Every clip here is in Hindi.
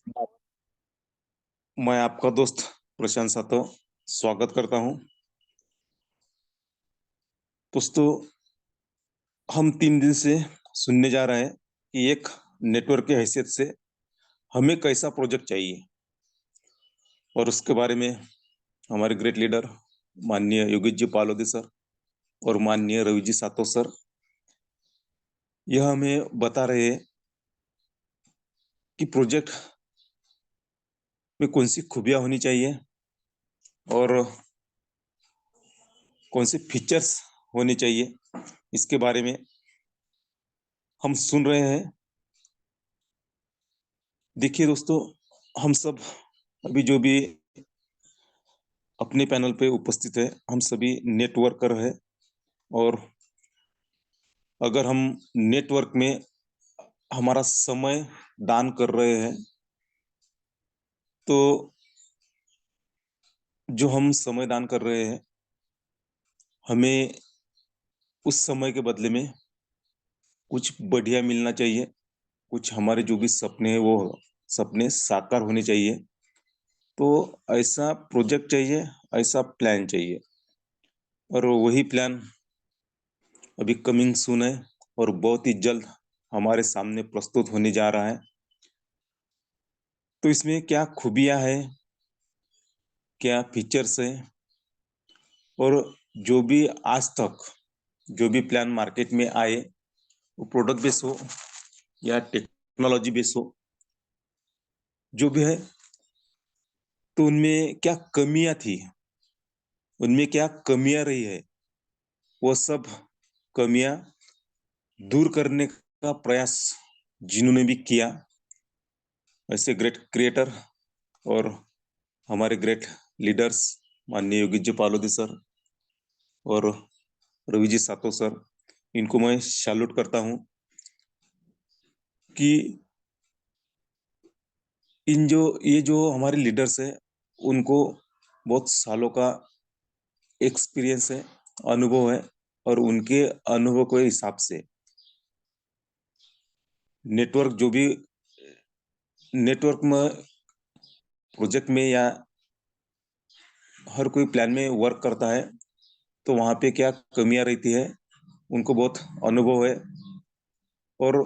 मैं आपका दोस्त प्रशांत सातो स्वागत करता हूँ। दोस्तों, हम 3 दिन से सुनने जा रहे हैं कि एक नेटवर्क की हैसियत से हमें कैसा प्रोजेक्ट चाहिए और उसके बारे में हमारे ग्रेट लीडर माननीय योगेश जी पालोदी सर और माननीय रवि जी सातो सर यह हमें बता रहे हैं कि प्रोजेक्ट में कौन सी खूबियाँ होनी चाहिए और कौन से फीचर्स होने चाहिए, इसके बारे में हम सुन रहे हैं। देखिए दोस्तों, हम सब अभी जो भी अपने पैनल पे उपस्थित है, हम सभी नेटवर्कर है और अगर हम नेटवर्क में हमारा समय दान कर रहे हैं, तो जो हम समय दान कर रहे हैं, हमें उस समय के बदले में कुछ बढ़िया मिलना चाहिए। कुछ हमारे जो भी सपने हैं, वो सपने साकार होने चाहिए। तो ऐसा प्रोजेक्ट चाहिए, ऐसा प्लान चाहिए और वही प्लान अभी कमिंग सून है और बहुत ही जल्द हमारे सामने प्रस्तुत होने जा रहा है। तो इसमें क्या खूबियाँ हैं, क्या फीचर्स हैं और जो भी आज तक जो भी प्लान मार्केट में आए, वो प्रोडक्ट बेस हो या टेक्नोलॉजी बेस हो, जो भी है, तो उनमें क्या कमियां थी, उनमें क्या कमियां रही है, वो सब कमियां दूर करने का प्रयास जिन्होंने भी किया, ऐसे ग्रेट क्रिएटर और हमारे ग्रेट लीडर्स माननीय योगेश जी पालोदी सर और रवि जी सातो सर, इनको मैं सैल्यूट करता हूँ कि ये जो हमारे लीडर्स है, उनको बहुत सालों का एक्सपीरियंस है, अनुभव है और उनके अनुभव के हिसाब से नेटवर्क जो भी नेटवर्क में प्रोजेक्ट में या हर कोई प्लान में वर्क करता है, तो वहाँ पे क्या कमियां रहती है, उनको बहुत अनुभव है। और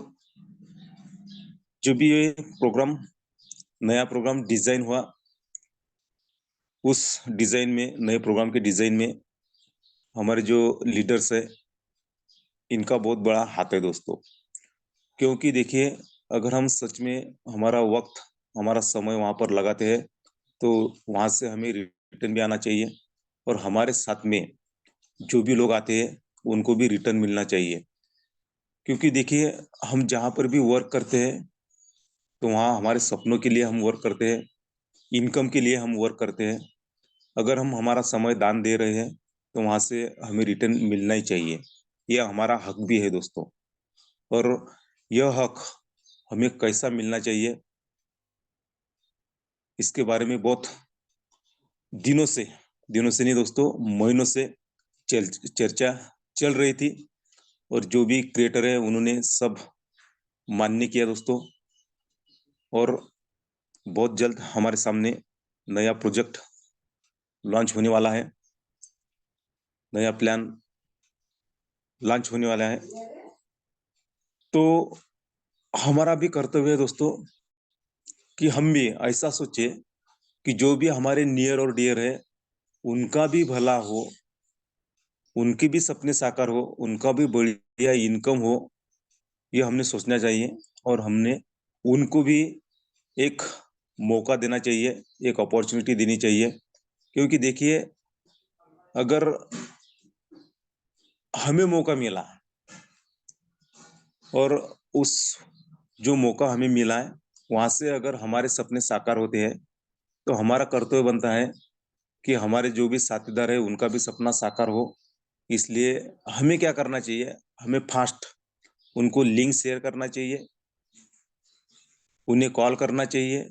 जो भी ये प्रोग्राम नया प्रोग्राम डिजाइन हुआ, उस डिजाइन में नए प्रोग्राम के डिजाइन में हमारे जो लीडर्स है, इनका बहुत बड़ा हाथ है दोस्तों। क्योंकि देखिए, अगर हम सच में हमारा वक्त हमारा समय वहां पर लगाते हैं, तो वहां से हमें रिटर्न भी आना चाहिए और हमारे साथ में जो भी लोग आते हैं, उनको भी रिटर्न मिलना चाहिए। क्योंकि देखिए, हम जहाँ पर भी वर्क करते हैं, तो वहाँ हमारे सपनों के लिए हम वर्क करते हैं, इनकम के लिए हम वर्क करते हैं। अगर हम हमारा समय दान दे रहे हैं, तो वहां से हमें रिटर्न मिलना ही चाहिए। यह हमारा हक भी है दोस्तों। और यह हक हमें कैसा मिलना चाहिए, इसके बारे में बहुत दिनों से दिनों से नहीं दोस्तों, महीनों से चर्चा चल रही थी और जो भी क्रिएटर है, उन्होंने सब मान्य किया दोस्तों। और बहुत जल्द हमारे सामने नया प्रोजेक्ट लॉन्च होने वाला है, नया प्लान लॉन्च होने वाला है। तो हमारा भी कर्तव्य है दोस्तों कि हम भी ऐसा सोचे कि जो भी हमारे नियर और डियर है, उनका भी भला हो, उनके भी सपने साकार हो, उनका भी बढ़िया इनकम हो, ये हमने सोचना चाहिए। और हमने उनको भी एक मौका देना चाहिए, एक अपॉर्चुनिटी देनी चाहिए। क्योंकि देखिए, अगर हमें मौका मिला और उस जो मौका हमें मिला है, वहां से अगर हमारे सपने साकार होते हैं, तो हमारा कर्तव्य बनता है कि हमारे जो भी साथीदार है, उनका भी सपना साकार हो। इसलिए हमें क्या करना चाहिए, हमें फास्ट उनको लिंक शेयर करना चाहिए, उन्हें कॉल करना चाहिए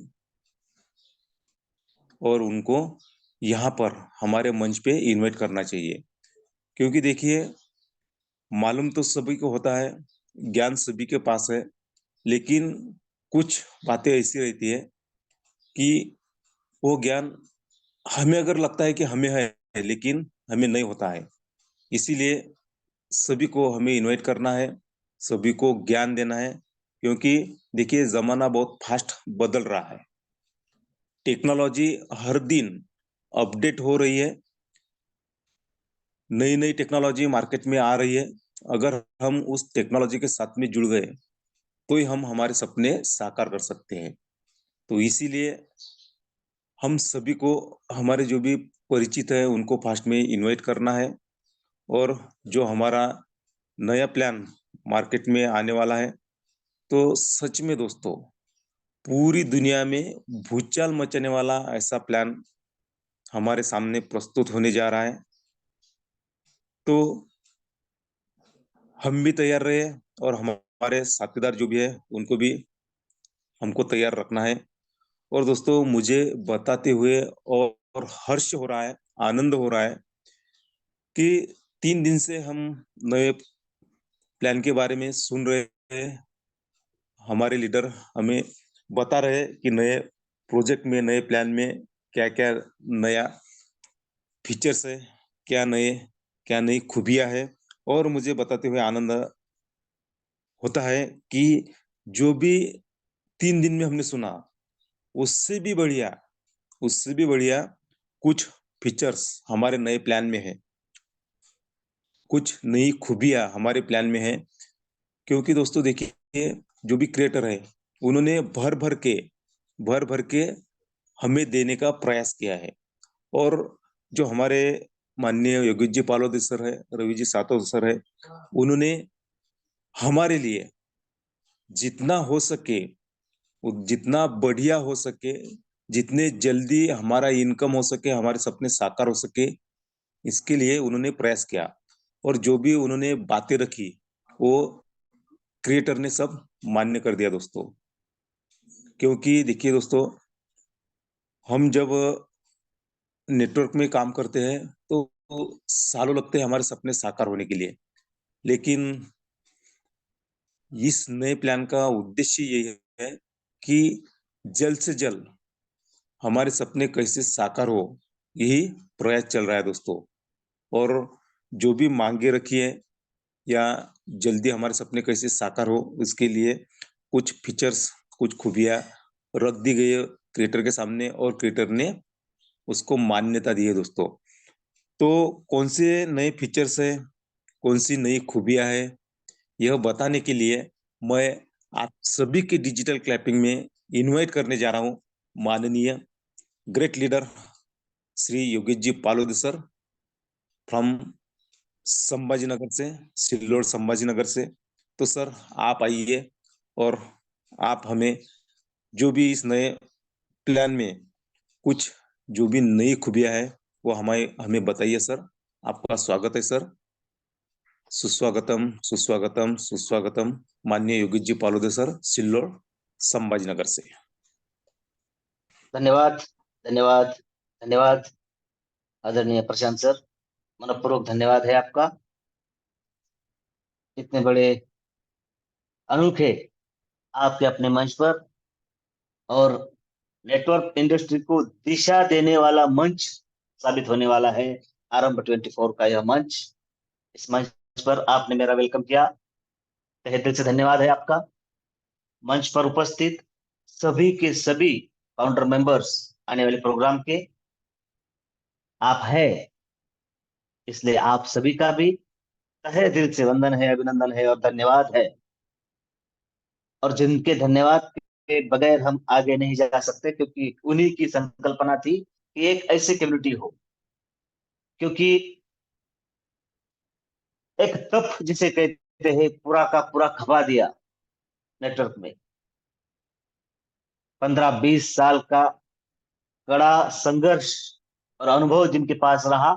और उनको यहाँ पर हमारे मंच पे इनवाइट करना चाहिए। क्योंकि देखिए, मालूम तो सभी को होता है, ज्ञान सभी के पास है, लेकिन कुछ बातें ऐसी रहती है कि वो ज्ञान हमें अगर लगता है कि हमें है, लेकिन हमें नहीं होता है। इसीलिए सभी को हमें इनवाइट करना है, सभी को ज्ञान देना है, क्योंकि देखिए जमाना बहुत फास्ट बदल रहा है। टेक्नोलॉजी हर दिन अपडेट हो रही है, नई नई टेक्नोलॉजी मार्केट में आ रही है। अगर हम उस टेक्नोलॉजी के साथ में जुड़ गए तो ही हम हमारे सपने साकार कर सकते हैं। तो इसीलिए हम सभी को, हमारे जो भी परिचित है उनको फास्ट में इनवाइट करना है। और जो हमारा नया प्लान मार्केट में आने वाला है, तो सच में दोस्तों पूरी दुनिया में भूचाल मचाने वाला ऐसा प्लान हमारे सामने प्रस्तुत होने जा रहा है। तो हम भी तैयार रहे और हमारे साथीदार जो भी है उनको भी हमको तैयार रखना है। और दोस्तों मुझे बताते हुए और हर्ष हो रहा है, आनंद हो रहा है कि 3 दिन से हम नए प्लान के बारे में सुन रहे हैं। हमारे लीडर हमें बता रहे हैं कि नए प्रोजेक्ट में, नए प्लान में क्या क्या नया फीचर्स है, क्या नई खूबियां है। और मुझे बताते हुए आनंद होता है कि जो भी 3 दिन में हमने सुना, उससे भी बढ़िया, उससे भी बढ़िया कुछ फीचर्स हमारे नए प्लान में है, कुछ नई खूबियां हमारे प्लान में है। क्योंकि दोस्तों देखिए जो भी क्रिएटर है उन्होंने भर भर के हमें देने का प्रयास किया है। और जो हमारे माननीय योगेश जी पालोदी सर है, रवि जी सातो सर है, उन्होंने हमारे लिए जितना हो सके, जितना बढ़िया हो सके, जितने जल्दी हमारा इनकम हो सके, हमारे सपने साकार हो सके, इसके लिए उन्होंने प्रयास किया। और जो भी उन्होंने बातें रखी वो क्रिएटर ने सब मान्य कर दिया दोस्तों। क्योंकि देखिए दोस्तों, हम जब नेटवर्क में काम करते हैं तो सालों लगते हैं हमारे सपने साकार होने के लिए। लेकिन इस नए प्लान का उद्देश्य यही है कि जल्द से जल्द हमारे सपने कैसे साकार हो, यही प्रयास चल रहा है दोस्तों। और जो भी मांगे रखी है या जल्दी हमारे सपने कैसे साकार हो, उसके लिए कुछ फीचर्स, कुछ खूबियां रख दी गई है क्रिएटर के सामने, और क्रिएटर ने उसको मान्यता दी है दोस्तों। तो कौन से नए फीचर्स है, कौन सी नई खूबियां है, यह बताने के लिए मैं आप सभी के डिजिटल क्लैपिंग में इनवाइट करने जा रहा हूं माननीय great leader Shri Yogesh ji Palod sir, from Sambhajinagar से, सिल्लोड संभाजीनगर से। तो सर आप आइए और आप हमें जो भी इस नए प्लान में कुछ जो भी नई खूबियां है वो हमें हमें बताइए सर। आपका स्वागत है सर। सुस्वागतम सुस्वागतम सुस्वागतम, माननीय योगेश जी पालोदे सर, सिल्लोड संभाजीनगर से। धन्यवाद, धन्यवाद, धन्यवाद आदरणीय प्रशांत सर, मनपूर्वक धन्यवाद है आपका। इतने बड़े अनोखे आपके अपने मंच पर, और नेटवर्क इंडस्ट्री को दिशा देने वाला मंच साबित होने वाला है आरंभ 24 का यह मंच। इस मंच पर आपने मेरा वेलकम किया, तहे दिल से धन्यवाद है आपका। मंच पर उपस्थित सभी के सभी फाउंडर मेंबर्स आने वाले प्रोग्राम के, आप है, इसलिए आप सभी का भी तहे दिल से वंदन है, अभिनंदन है और धन्यवाद है। और जिनके धन्यवाद के बगैर हम आगे नहीं जा सकते, क्योंकि उन्हीं की संकल्पना थी कि एक ऐसी कम्युनिटी हो। क्योंकि एक तप जिसे कहते हैं, पूरा का पूरा खपा दिया नेटवर्क में। 15-20 साल का कड़ा संघर्ष और अनुभव जिनके पास रहा,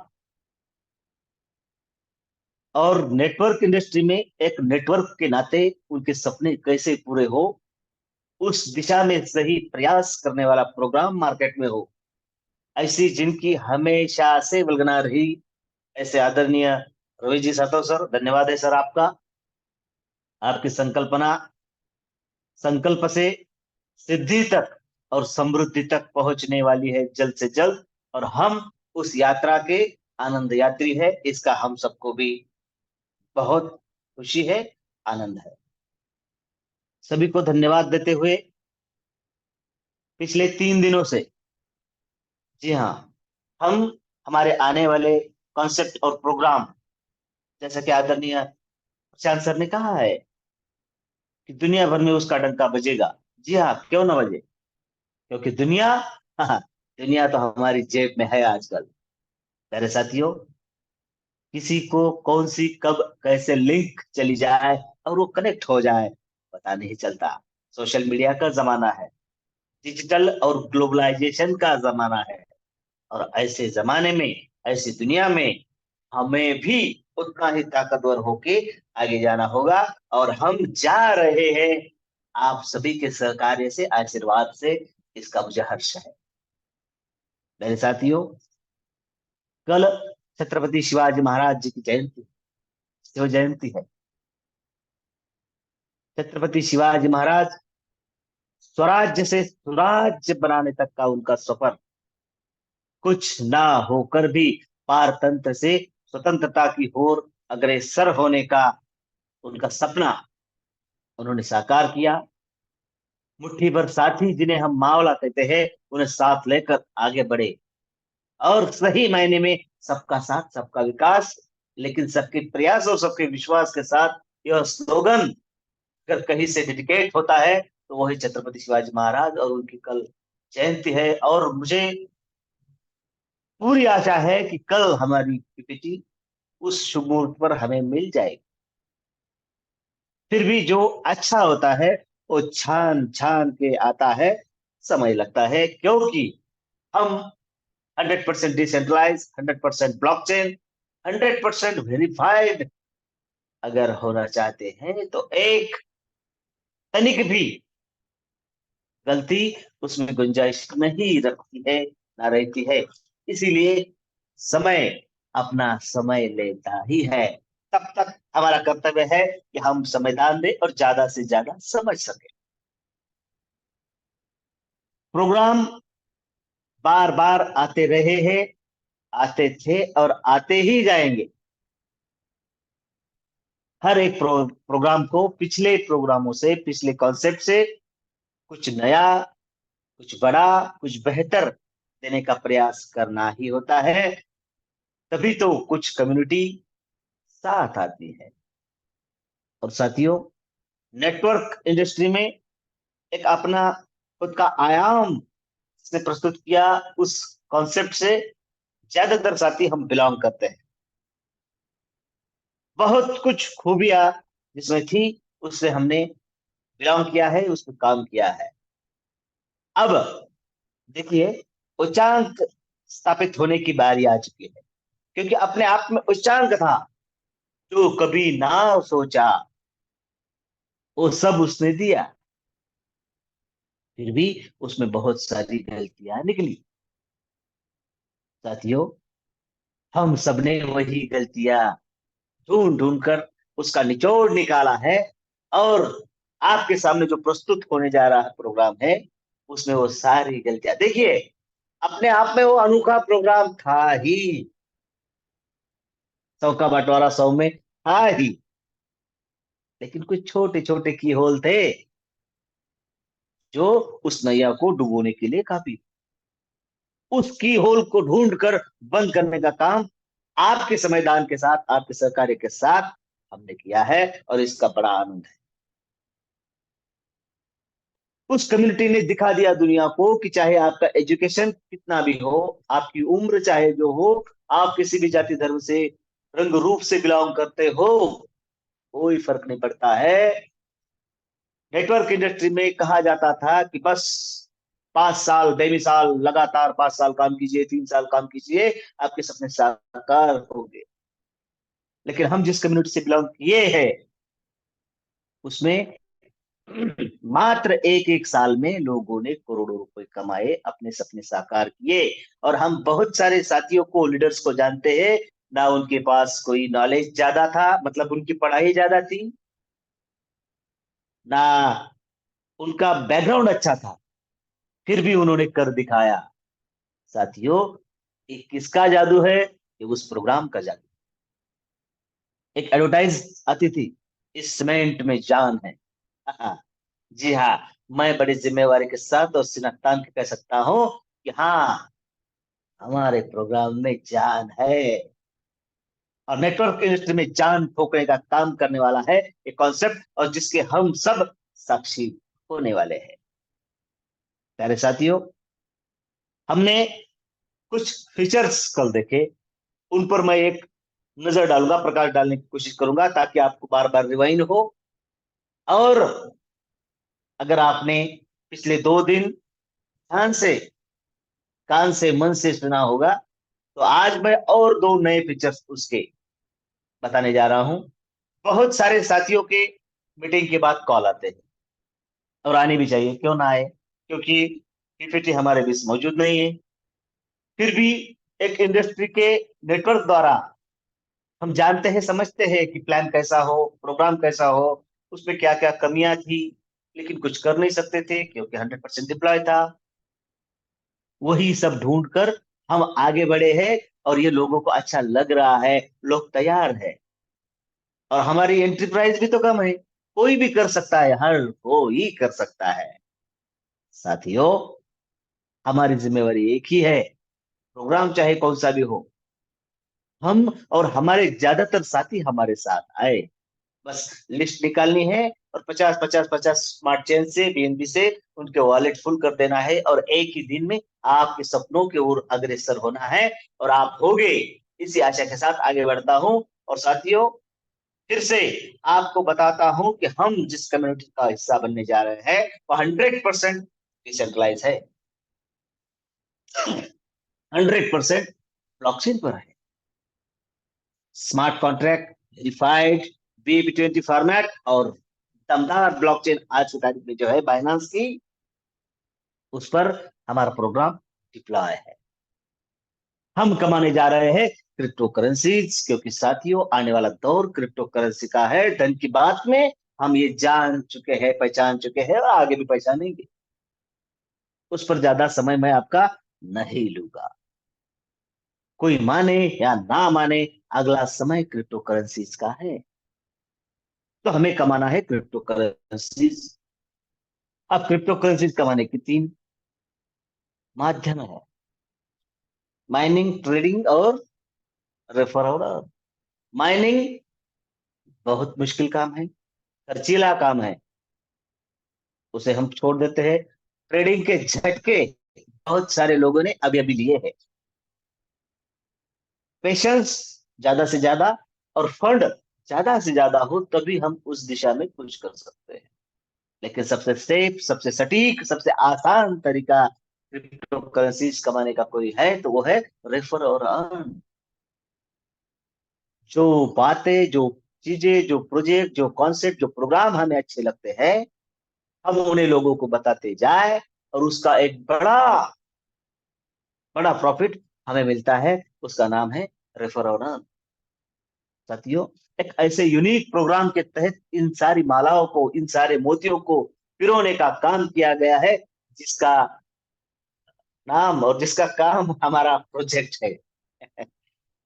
और नेटवर्क इंडस्ट्री में एक नेटवर्क के नाते उनके सपने कैसे पूरे हो, उस दिशा में सही प्रयास करने वाला प्रोग्राम मार्केट में हो, ऐसी जिनकी हमेशा से वल्गना रही, ऐसे आदरणीय रोहित जी सातव सर, धन्यवाद है सर आपका। आपकी संकल्पना, संकल्प से सिद्धि तक और समृद्धि तक पहुंचने वाली है जल्द से जल्द, और हम उस यात्रा के आनंद यात्री है। इसका हम सबको भी बहुत खुशी है, आनंद है। सभी को धन्यवाद देते हुए, पिछले 3 दिनों से, जी हाँ, हम हमारे आने वाले कॉन्सेप्ट और प्रोग्राम, जैसा कि आदरणीय प्रशांत सर ने कहा है कि दुनिया भर में उसका डंका बजेगा। जी हाँ, क्यों ना बजे, क्योंकि दुनिया, हाँ, दुनिया तो हमारी जेब में है आजकल। प्यारे साथियों, किसी को कौन सी कब कैसे लिंक चली जाए और वो कनेक्ट हो जाए, पता नहीं चलता। सोशल मीडिया का जमाना है, डिजिटल और ग्लोबलाइजेशन का जमाना है, और ऐसे जमाने में, ऐसी दुनिया में हमें भी उतना ही ताकतवर होके आगे जाना होगा। और हम जा रहे हैं, आप सभी के सहकार्य से, आशीर्वाद से। इसका मुझे हर्ष है। मेरे साथियों, कल छत्रपति शिवाजी महाराज जी की जयंती, शिव जयंती है। छत्रपति शिवाजी महाराज स्वराज्य से सुराज्य बनाने तक का उनका सफर, कुछ ना होकर भी पारतंत्र से स्वतंत्रता की ओर अग्रसर होने का उनका सपना उन्होंने साकार किया। मुट्ठी भर साथी, जिन्हें हम मावला कहते हैं, उन्हें साथ लेकर आगे बढ़े, और सही मायने में सबका साथ सबका विकास। लेकिन सबके प्रयास और सबके विश्वास के साथ यह स्लोगन अगर कहीं से डेडिकेट होता है तो वही छत्रपति शिवाजी महाराज, और उनकी कल जयंती है। और मुझे पूरी आशा है कि कल हमारी पीपीटी उस शुभ मुहूर्त पर हमें मिल जाएगी। फिर भी जो अच्छा होता है वो छान छान के आता है, समय लगता है, क्योंकि हम 100% डिसेंट्रलाइज, 100% ब्लॉकचेन, 100% वेरीफाइड अगर होना चाहते हैं तो एक तनिक भी गलती उसमें गुंजाइश नहीं रखती है, ना रहती है। इसीलिए समय अपना समय लेता ही है। तब तक हमारा कर्तव्य है कि हम संविधान दें और ज्यादा से ज्यादा समझ सके। प्रोग्राम बार बार आते रहे हैं, आते थे और आते ही जाएंगे। हर एक प्रोग्राम को पिछले प्रोग्रामों से, पिछले कॉन्सेप्ट से कुछ नया, कुछ बड़ा, कुछ बेहतर देने का प्रयास करना ही होता है। तभी तो कुछ कम्युनिटी साथ आती है। और साथियों, नेटवर्क इंडस्ट्री में एक अपना खुद का आयाम इसने प्रस्तुत किया। उस कॉन्सेप्ट से ज्यादातर साथी हम बिलोंग करते हैं। बहुत कुछ खूबियां जिसमें थी, उससे हमने बिलोंग किया है, उस पर काम किया है। अब देखिए, उच्चांक स्थापित होने की बारी आ चुकी है, क्योंकि अपने आप में उच्चांक था। जो कभी ना सोचा वो सब उसने दिया, फिर भी उसमें बहुत सारी गलतियां निकली। साथियों, हम सबने वही गलतियां ढूंढ ढूंढ कर उसका निचोड़ निकाला है, और आपके सामने जो प्रस्तुत होने जा रहा है प्रोग्राम है, उसमें वो सारी गलतियां देखिए। अपने आप में वो अनोखा प्रोग्राम था ही, 100 का बंटवारा 100 में था ही, लेकिन कुछ छोटे छोटे की होल थे जो उस नैया को डुबोने के लिए काफी। उस की होल को ढूंढ कर बंद करने का काम आपके संविधान के साथ, आपके सहकार्य के साथ हमने किया है, और इसका बड़ा आनंद है। उस कम्युनिटी ने दिखा दिया दुनिया को कि चाहे आपका एजुकेशन कितना भी हो, आपकी उम्र चाहे जो हो, आप किसी भी जाति धर्म से, रंग रूप से बिलोंग करते हो, कोई फर्क नहीं पड़ता है। नेटवर्क इंडस्ट्री में कहा जाता था कि बस 5 साल, बेमिसाल लगातार 5 साल काम कीजिए, 3 साल काम कीजिए, आपके सपने साकार होंगे। लेकिन हम जिस कम्युनिटी से बिलोंग किए हैं, उसमें मात्र एक एक साल में लोगों ने करोड़ों रुपए कमाए, अपने सपने साकार किए। और हम बहुत सारे साथियों को, लीडर्स को जानते हैं, ना उनके पास कोई नॉलेज ज्यादा था, मतलब उनकी पढ़ाई ज्यादा थी, ना उनका बैकग्राउंड अच्छा था, फिर भी उन्होंने कर दिखाया। साथियों, ये किसका जादू है? ये उस प्रोग्राम का जादू। एक एडवर्टाइज आती थी, इस सीमेंट में जान है। जी हाँ, मैं बड़ी जिम्मेवारी के साथ और सीना तान के कह सकता हूँ कि हाँ, हमारे प्रोग्राम में जान है। और नेटवर्क इंडस्ट्री में जान फूकने का काम करने वाला है एक कॉन्सेप्ट, और जिसके हम सब साक्षी होने वाले हैं। प्यारे साथियों, हमने कुछ फीचर्स कल देखे, उन पर मैं एक नजर डालूंगा, प्रकाश डालने की कोशिश करूंगा, ताकि आपको बार बार रिवाइंड हो। और अगर आपने पिछले 2 दिन ध्यान से, कान से, मन से सुना होगा, तो आज मैं और 2 नए फीचर्स उसके बताने जा रहा हूं। बहुत सारे साथियों के मीटिंग के बाद कॉल आते हैं, और आने भी चाहिए, क्यों ना आए, क्योंकि पीपीटी हमारे बीच मौजूद नहीं है। फिर भी एक इंडस्ट्री के नेटवर्क द्वारा हम जानते हैं, समझते हैं कि प्लान कैसा हो, प्रोग्राम कैसा हो, उसमें क्या क्या कमियां थी, लेकिन कुछ कर नहीं सकते थे क्योंकि 100% डिप्लॉय था। वही सब ढूंढ कर हम आगे बढ़े हैं, और ये लोगों को अच्छा लग रहा है, लोग तैयार है। और हमारी एंट्री प्राइस भी तो कम है, कोई भी कर सकता है, हर कोई कर सकता है। साथियों, हमारी जिम्मेवारी एक ही है, प्रोग्राम चाहे कौन सा भी हो, हम और हमारे ज्यादातर साथी हमारे साथ आए। बस लिस्ट निकालनी है, और 50 50 50 स्मार्ट चेन से, बीएनबी से उनके वॉलेट फुल कर देना है, और एक ही दिन में आपके सपनों की ओर अग्रसर होना है, और आप होगे। इसी आशा के साथ आगे बढ़ता हूं। और साथियों, फिर से आपको बताता हूं कि हम जिस कम्युनिटी का हिस्सा बनने जा रहे हैं, वो 100% डिसेंट्रलाइज है, 100% ब्लॉकचेन पर है। Smart contract, verified, BEP20 format, और दमदार ब्लॉकचेन आज की तारीख में जो है बाइनांस की, उस पर हमारा प्रोग्राम डिप्लॉय है। हम कमाने जा रहे हैं क्रिप्टो करेंसीज, क्योंकि साथियों, आने वाला दौर क्रिप्टो करेंसी का है। धन की बात में हम ये जान चुके हैं, पहचान चुके हैं, और आगे भी पहचानेंगे। उस पर ज्यादा समय मैं आपका नहीं लूंगा। कोई माने या ना माने, अगला समय क्रिप्टो करेंसीज का है, तो हमें कमाना है क्रिप्टो करेंसीज। अब क्रिप्टो करेंसीज कमाने की 3 माध्यम है: माइनिंग, ट्रेडिंग, और रेफरल। माइनिंग बहुत मुश्किल काम है, खर्चीला काम है, उसे हम छोड़ देते हैं। ट्रेडिंग के झटके बहुत सारे लोगों ने अभी अभी लिए हैं। पेशेंस ज्यादा से ज्यादा, और फंड ज्यादा से ज्यादा हो, तभी हम उस दिशा में कुछ कर सकते हैं। लेकिन सबसे सेफ, सबसे सटीक, सबसे आसान तरीका क्रिप्टो करेंसीज कमाने का कोई है, तो वो है रेफर और अर्न। जो बातें, जो चीजें, जो प्रोजेक्ट, जो कॉन्सेप्ट, जो प्रोग्राम हमें अच्छे लगते हैं, हम उन्हें लोगों को बताते जाए, और उसका एक बड़ा बड़ा प्रॉफिट हमें मिलता है। उसका नाम है रेफर और अर्न। साथियों, एक ऐसे यूनिक प्रोग्राम के तहत इन सारी मालाओं को, इन सारे मोतियों को पिरोने का काम किया गया है, जिसका नाम और जिसका काम हमारा प्रोजेक्ट है।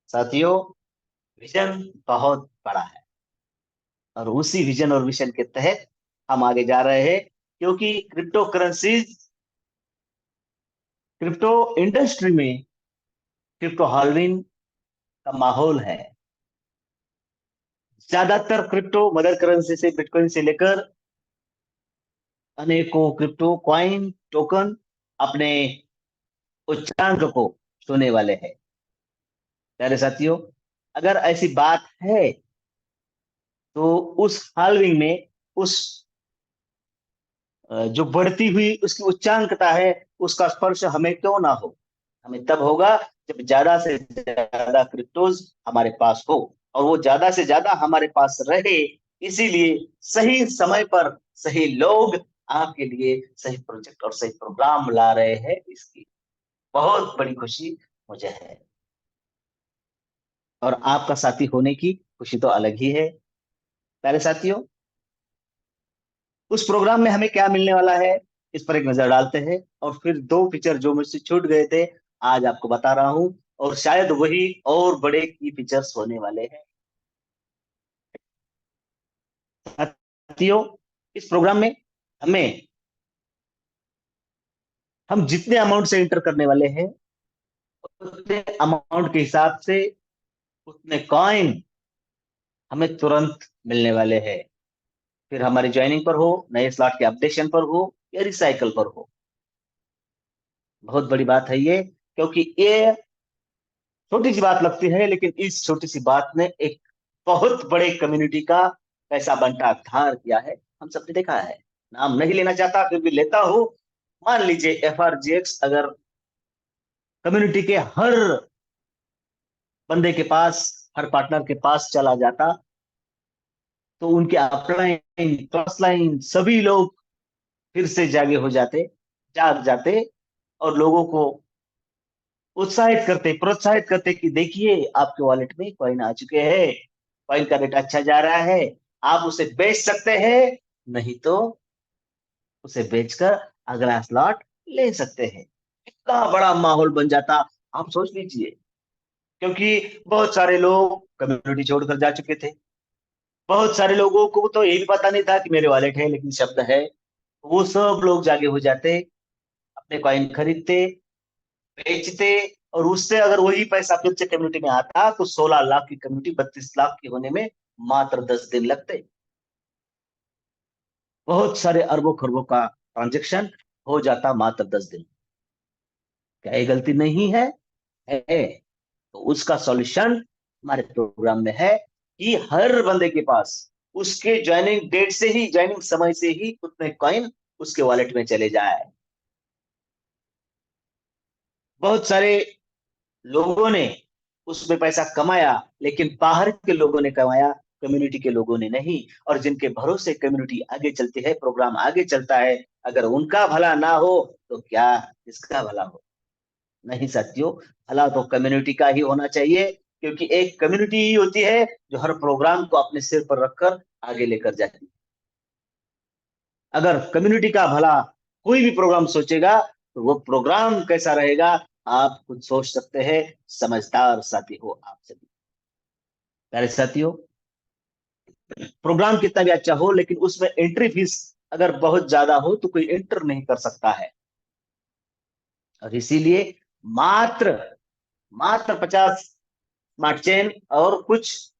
साथियों, विजन बहुत बड़ा है, और उसी विजन और मिशन के तहत हम आगे जा रहे हैं। क्योंकि क्रिप्टो करेंसीज, क्रिप्टो इंडस्ट्री में क्रिप्टो हाल्विंग का माहौल है। ज्यादातर क्रिप्टो मदर करेंसी से, बिटकॉइन से लेकर अनेकों क्रिप्टो कॉइन, टोकन अपने उच्चांक को छूने वाले हैं। प्यारे साथियों, अगर ऐसी बात है, तो उस हाल्विंग में, उस जो बढ़ती हुई उसकी उच्चांकता है, उसका स्पर्श हमें क्यों ना हो। हमें तब होगा जब ज्यादा से ज्यादा क्रिप्टोज हमारे पास हो, और वो ज्यादा से ज्यादा हमारे पास रहे। इसीलिए सही समय पर सही लोग आपके लिए सही प्रोजेक्ट और सही प्रोग्राम ला रहे हैं, इसकी बहुत बड़ी खुशी मुझे है। और आपका साथी होने की खुशी तो अलग ही है। प्यारे साथियों, उस प्रोग्राम में हमें क्या मिलने वाला है? इस पर एक नजर डालते हैं, और फिर दो फीचर जो मुझसे छूट गए थे आज आपको बता रहा हूं, और शायद वही और बड़े की फीचर्स होने वाले हैं। साथियों, इस प्रोग्राम में हमें हम जितने अमाउंट से एंटर करने वाले हैं, उतने अमाउंट के हिसाब से उतने कॉइन हमें तुरंत मिलने वाले हैं। फिर हमारी ज्वाइनिंग पर हो, नए स्लॉट के अपडेशन पर हो, या रिसाइकल पर हो। बहुत बड़ी बात है ये, क्योंकि ये छोटी सी बात लगती है, लेकिन इस छोटी सी बात ने एक बहुत बड़े कम्युनिटी का पैसा बंटाधार किया है। हम सबने देखा है। नाम नहीं लेना चाहता, फिर भी लेता हूं। मान लीजिए FRGX अगर कम्युनिटी के हर बंदे के पास, हर पार्टनर के पास चला जाता, तो उनके अपलाइन, क्रॉस लाइन सभी लोग फिर से जागे हो जाते, जाग जाते, और लोगों को उत्साहित करते, प्रोत्साहित करते कि देखिए आपके वॉलेट में कॉइन आ चुके हैं, कॉइन का रेट अच्छा जा रहा है, आप उसे बेच सकते हैं, नहीं तो उसे बेचकर अगला स्लॉट ले सकते हैं। इतना बड़ा माहौल बन जाता, आप सोच लीजिए। क्योंकि बहुत सारे लोग कम्युनिटी छोड़कर जा चुके थे। बहुत सारे लोगों को तो ये भी पता नहीं था कि मेरे वॉलेट है लेकिन शब्द है। वो सब लोग जागे हो जाते, अपने कॉइन खरीदते, बेचते, और उससे अगर वही पैसा फिर से कम्युनिटी में आता, तो 16 लाख की कम्युनिटी 32 लाख की होने में मात्र 10 दिन लगते। बहुत सारे अरबों खरबों का ट्रांजेक्शन हो जाता मात्र 10 दिन। क्या ये गलती नहीं है? है। तो उसका सॉल्यूशन हमारे प्रोग्राम में है कि हर बंदे के पास उसके ज्वाइनिंग डेट से ही, ज्वाइनिंग समय से ही उतने कॉइन उसके वॉलेट में चले जाए। बहुत सारे लोगों ने उसमें पैसा कमाया, लेकिन बाहर के लोगों ने कमाया, कम्युनिटी के लोगों ने नहीं। और जिनके भरोसे कम्युनिटी आगे चलती है, प्रोग्राम आगे चलता है, अगर उनका भला ना हो तो क्या किसका भला हो? नहीं साथियों, भला तो कम्युनिटी का ही होना चाहिए, क्योंकि एक कम्युनिटी ही होती है जो हर प्रोग्राम को अपने सिर पर रखकर आगे लेकर जाती है। अगर कम्युनिटी का भला कोई भी प्रोग्राम सोचेगा, तो वो प्रोग्राम कैसा रहेगा आप खुद सोच सकते हैं। समझदार साथी हो आप सभी। प्यारे साथियों, प्रोग्राम कितना भी अच्छा हो, लेकिन उसमें एंट्री फीस अगर बहुत ज्यादा हो तो कोई एंटर नहीं कर सकता है। और इसीलिए मात्र मात्र 50 स्मार्ट चेन और कुछ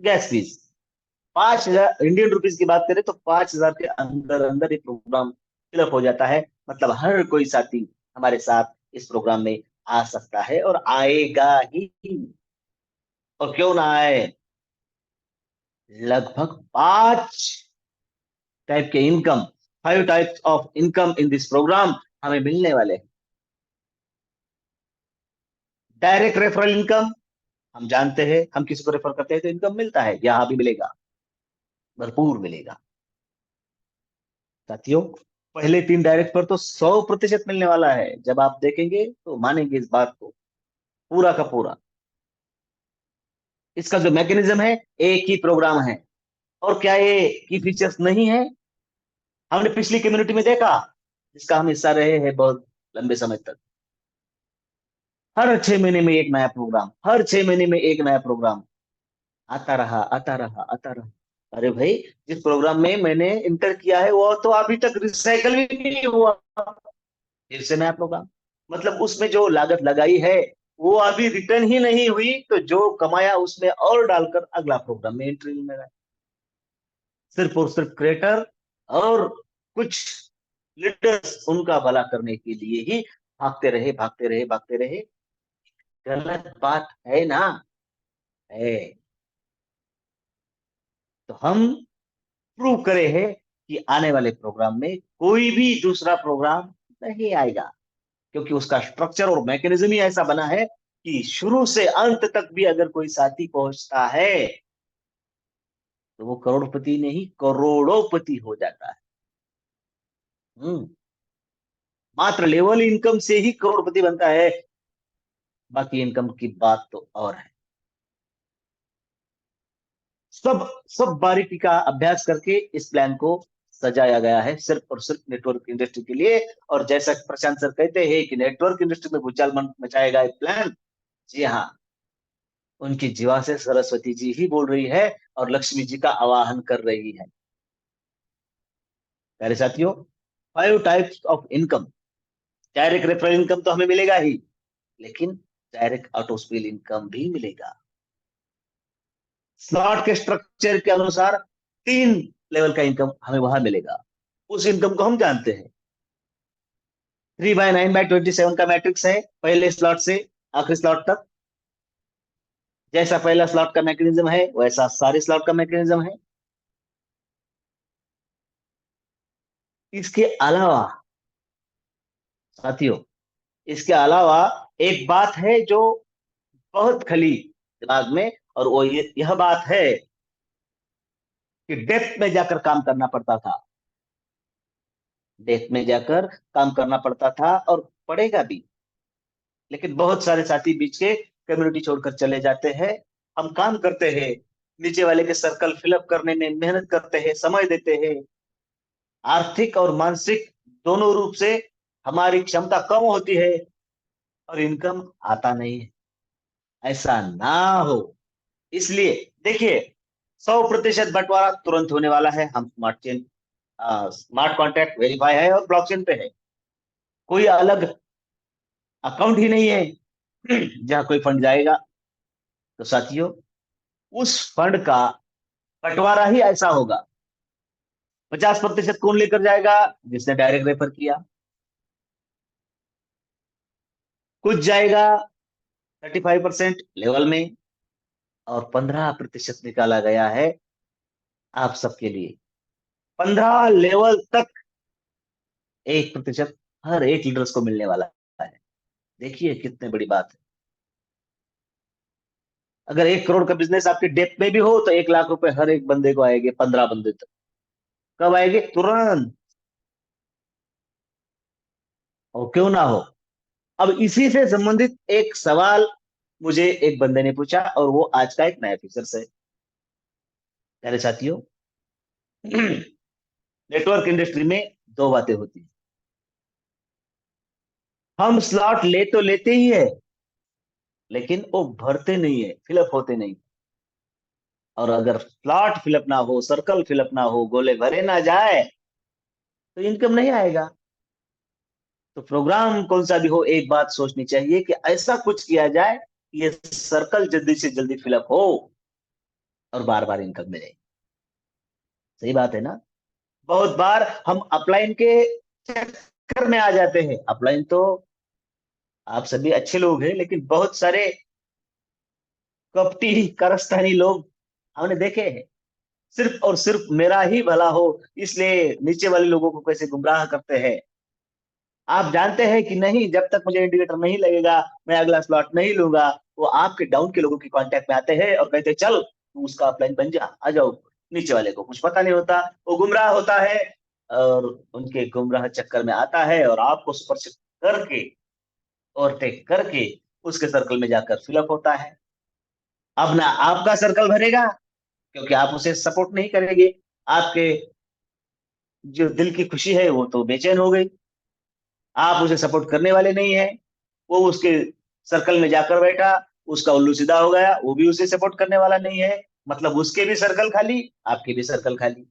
गैस फीस, 5,000 इंडियन रुपीज की बात करें तो 5,000 के अंदर अंदर ये प्रोग्राम फिलअप हो जाता है। मतलब हर कोई साथी हमारे साथ इस प्रोग्राम में आ सकता है, और आएगा ही। और क्यों ना आए, लगभग 5 टाइप के income, 5 types of income in this programme हमें मिलने वाले हैं। डायरेक्ट रेफरल इनकम, हम जानते हैं, हम किसी को रेफर करते हैं तो इनकम मिलता है, यहां भी मिलेगा, भरपूर मिलेगा। साथियों, पहले 3 डायरेक्ट पर तो 100% मिलने वाला है। जब आप देखेंगे तो मानेंगे इस बात को, पूरा का पूरा। इसका जो मैकेनिज्म है, एक ही प्रोग्राम है। और क्या ये की फीचर्स नहीं है? हमने पिछली कम्युनिटी में देखा, जिसका हम हिस्सा रहे हैं बहुत लंबे समय तक। हर 6 महीने में एक नया प्रोग्राम, हर 6 महीने में एक नया प्रोग्राम आता रहा, आता रहा, आता रहा। अरे भाई, जिस प्रोग्राम में मैंने इंटर किया है वो तो अभी तक रिसाइकल भी नहीं हुआ, फिर से नया प्रोग्राम। मतलब उसमें जो लागत लगाई है वो अभी रिटर्न ही नहीं हुई, तो जो कमाया उसमें और डालकर अगला प्रोग्राम में एंट्री लेने लगा। सिर्फ और सिर्फ क्रिएटर और कुछ लीडर्स उनका भला करने के लिए ही भागते रहे, भागते रहे, भागते रहे। गलत बात है ना? है। तो हम प्रूव करे हैं कि आने वाले प्रोग्राम में कोई भी दूसरा प्रोग्राम नहीं आएगा, क्योंकि उसका स्ट्रक्चर और मैकेनिज्म ही ऐसा बना है कि शुरू से अंत तक भी अगर कोई साथी पहुंचता है, तो वो करोड़पति नहीं, करोड़ोंपति हो जाता है। हम्म। मात्र लेवल इनकम से ही करोड़पति बनता है, बाकी इनकम की बात तो और है। सब सब बारीकी का अभ्यास करके इस प्लान को सजाया गया है सिर्फ और सिर्फ नेटवर्क इंडस्ट्री के लिए। और जैसा प्रशांत सर कहते हैं कि नेटवर्क इंडस्ट्री में भूचाल मचाएगा एक प्लान, जी हाँ, उनकी जीवा से सरस्वती जी ही बोल रही है और लक्ष्मी जी का आवाहन कर रही है। प्यारे साथियों, 5 types of income. Direct referral income तो हमें मिलेगा ही, लेकिन डायरेक्ट ऑटो स्पिल इनकम भी मिलेगा। स्लॉट के स्ट्रक्चर के अनुसार 3 लेवल का इनकम हमें वहां मिलेगा। उस इनकम को हम जानते हैं। 3/9/27 का मैट्रिक्स है, पहले स्लॉट से आखिरी स्लॉट तक। जैसा पहला स्लॉट का मैकेनिज्म है वैसा सारे स्लॉट का मैकेनिज्म है। इसके अलावा साथियों, इसके अलावा एक बात है जो बहुत खली दिमाग में, और वो यह बात है कि डेप्थ में जाकर काम करना पड़ता था। डेप्थ में जाकर काम करना पड़ता था और पड़ेगा भी। लेकिन बहुत सारे साथी बीच के कम्युनिटी छोड़कर चले जाते हैं। हम काम करते हैं, नीचे वाले के सर्कल फिलअप करने में मेहनत करते हैं, समय देते हैं। आर्थिक और मानसिक दोनों रूप से हमारी क्षमता कम होती है और इनकम आता नहीं है। ऐसा ना हो, इसलिए देखिए, 100% बंटवारा तुरंत होने वाला है। हम स्मार्ट कॉन्ट्रैक्ट वेरीफाई है और ब्लॉकचेन पे है। कोई अलग अकाउंट ही नहीं है जहां कोई फंड जाएगा। तो साथियों, उस फंड का बंटवारा ही ऐसा होगा। 50% कौन लेकर जाएगा? जिसने डायरेक्ट रेफर किया। कुछ जाएगा 35% लेवल में, और 15% निकाला गया है आप सबके लिए। 15 लेवल तक 1% हर एक लीडर्स को मिलने वाला है। देखिए कितनी बड़ी बात है। अगर 1 करोड़ का बिजनेस आपके डेप में भी हो तो 1 लाख रुपए हर एक बंदे को आएंगे, 15 बंदे तक। कब आएंगे? तुरंत। और क्यों ना हो। अब इसी से संबंधित एक सवाल मुझे एक बंदे ने पूछा, और वो आज का एक नया फीचर है। प्यारे साथियों, नेटवर्क इंडस्ट्री में दो बातें होती हैं। हम स्लॉट ले तो लेते ही है, लेकिन वो भरते नहीं है, फिलअप होते नहीं। और अगर स्लॉट फिलअप ना हो, सर्कल फिलअप ना हो, गोले भरे ना जाए, तो इनकम नहीं आएगा। तो प्रोग्राम कौन सा भी हो, एक बात सोचनी चाहिए कि ऐसा कुछ किया जाए कि ये सर्कल जल्दी से जल्दी फिलअप हो और बार बार इनकम मिले। सही बात है ना? बहुत बार हम अपलाइन के चक्कर में आ जाते हैं। अपलाइन तो आप सभी अच्छे लोग हैं, लेकिन बहुत सारे कपटी कारस्तानी लोग हमने देखे हैं। सिर्फ और सिर्फ मेरा ही भला हो, इसलिए नीचे वाले लोगों को कैसे गुमराह करते हैं। आप जानते हैं कि नहीं, जब तक मुझे इंडिकेटर नहीं लगेगा मैं अगला स्लॉट नहीं लूंगा। वो आपके डाउन के लोगों के कांटेक्ट में आते हैं और कहते हैं चल तू उसका अपलाइन बन जा, आ जाओ। नीचे वाले को कुछ पता नहीं होता, वो गुमराह होता है और उनके गुमराह चक्कर में आता है और आपको स्पर्श करके, ओवरटेक करके उसके सर्कल में जाकर फिलअप होता है। अब ना आपका सर्कल भरेगा, क्योंकि आप उसे सपोर्ट नहीं करेंगे। आपके जो दिल की खुशी है वो तो बेचैन हो गई। आप उसे सपोर्ट करने वाले नहीं है। वो उसके सर्कल में जाकर बैठा, उसका उल्लू सीधा हो गया, वो भी उसे सपोर्ट करने वाला नहीं है। मतलब उसके भी सर्कल खाली, आपके भी सर्कल खाली।